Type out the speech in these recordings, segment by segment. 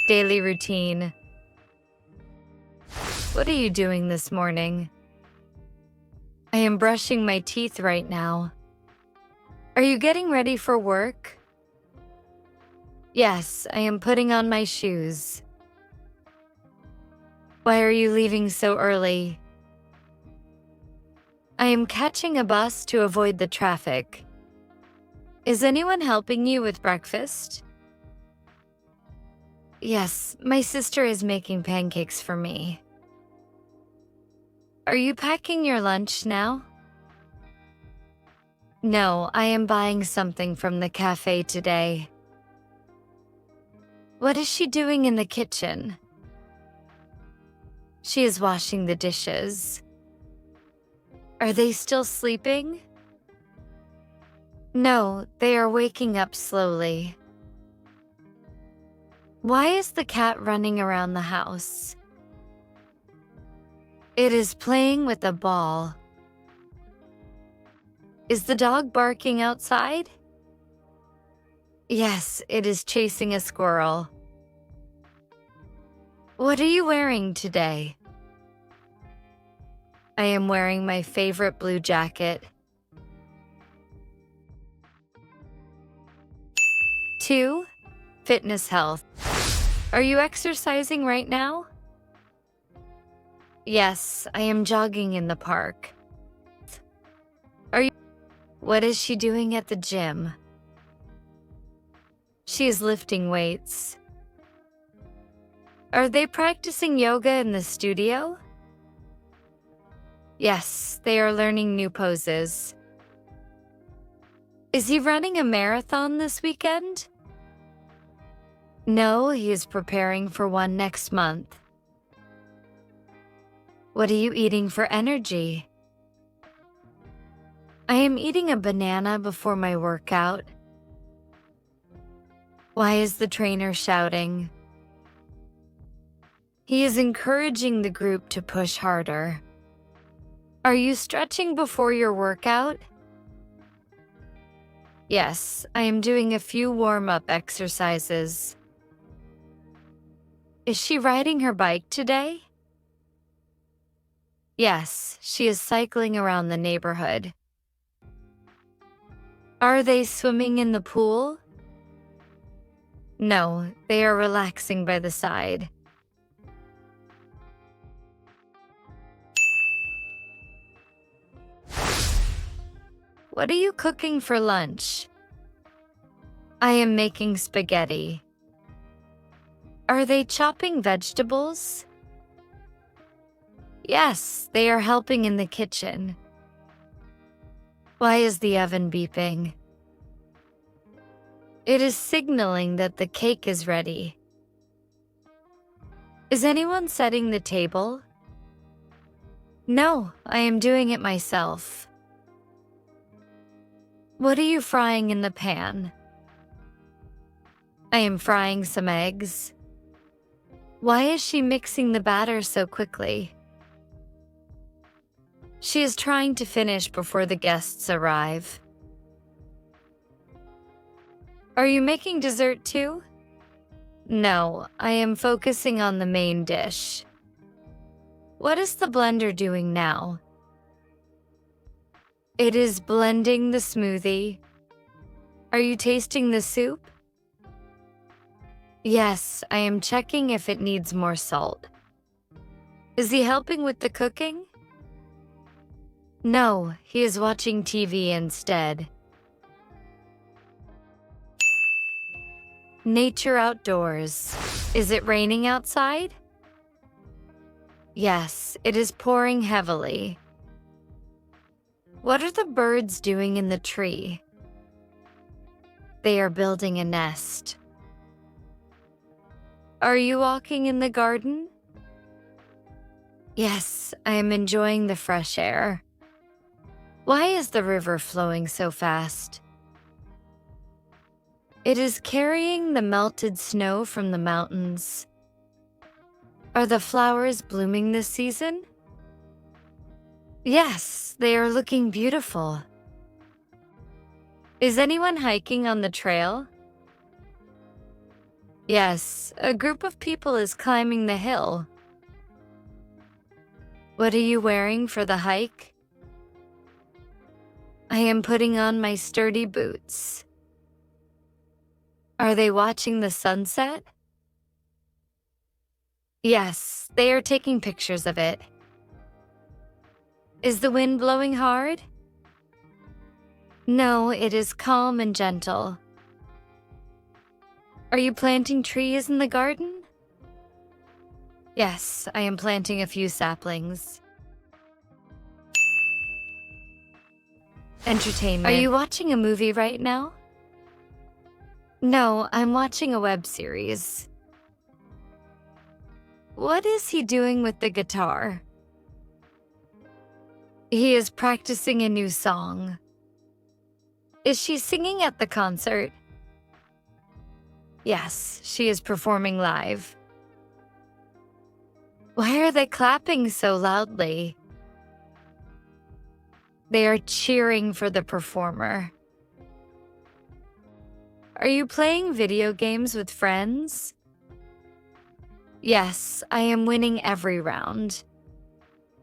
Daily routine. What are you doing this morning? I am brushing my teeth right now. Are you getting ready for work? Yes, I am putting on my shoes. Why are you leaving so early? I am catching a bus to avoid the traffic. Is anyone helping you with breakfast? Yes, my sister is making pancakes for me. Are you packing your lunch now? No, I am buying something from the cafe today. What is she doing in the kitchen? She is washing the dishes. Are they still sleeping? No, they are waking up slowly. Why is the cat running around the house? It is playing with a ball. Is the dog barking outside? Yes, it is chasing a squirrel. What are you wearing today? I am wearing my favorite blue jacket. 2. Fitness health. Are you exercising right now? Yes, I am jogging in the park. What is she doing at the gym? She is lifting weights. Are they practicing yoga in the studio? Yes, they are learning new poses. Is he running a marathon this weekend? No, he is preparing for one next month. What are you eating for energy? I am eating a banana before my workout. Why is the trainer shouting? He is encouraging the group to push harder. Are you stretching before your workout? Yes, I am doing a few warm-up exercises. Is she riding her bike today? Yes, she is cycling around the neighborhood. Are they swimming in the pool? No, they are relaxing by the side. What are you cooking for lunch? I am making spaghetti. Are they chopping vegetables? Yes, they are helping in the kitchen. Why is the oven beeping? It is signaling that the cake is ready. Is anyone setting the table? No, I am doing it myself. What are you frying in the pan? I am frying some eggs. Why is she mixing the batter so quickly? She is trying to finish before the guests arrive. Are you making dessert too? No, I am focusing on the main dish. What is the blender doing now? It is blending the smoothie. Are you tasting the soup? Yes, I am checking if it needs more salt. Is he helping with the cooking? No, he is watching TV instead. Nature outdoors. Is it raining outside? Yes, it is pouring heavily. What are the birds doing in the tree? They are building a nest. Are you walking in the garden? Yes, I am enjoying the fresh air. Why is the river flowing so fast? It is carrying the melted snow from the mountains. Are the flowers blooming this season? Yes, they are looking beautiful. Is anyone hiking on the trail? Yes, a group of people is climbing the hill. What are you wearing for the hike? I am putting on my sturdy boots. Are they watching the sunset? Yes, they are taking pictures of it. Is the wind blowing hard? No, it is calm and gentle. Are you planting trees in the garden? Yes, I am planting a few saplings. Entertainment. Are you watching a movie right now? No, I'm watching a web series. What is he doing with the guitar? He is practicing a new song. Is she singing at the concert? Yes, she is performing live. Why are they clapping so loudly? They are cheering for the performer. Are you playing video games with friends? Yes, I am winning every round.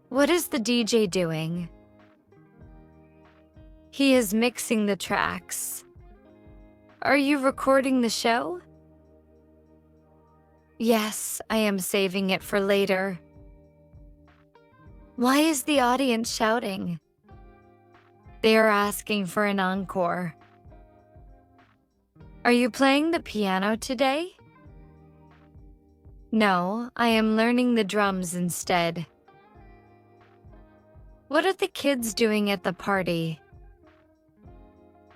What is the DJ doing? He is mixing the tracks. Are you recording the show? Yes, I am saving it for later. Why is the audience shouting? They are asking for an encore. Are you playing the piano today? No, I am learning the drums instead. What are the kids doing at the party?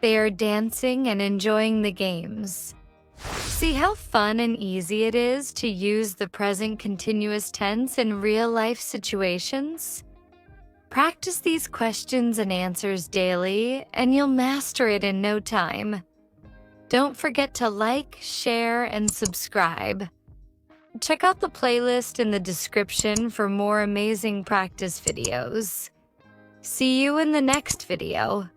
They are dancing and enjoying the games. See how fun and easy it is to use the present continuous tense in real-life situations? Practice these questions and answers daily, and you'll master it in no time. Don't forget to like, share, and subscribe. Check out the playlist in the description for more amazing practice videos. See you in the next video.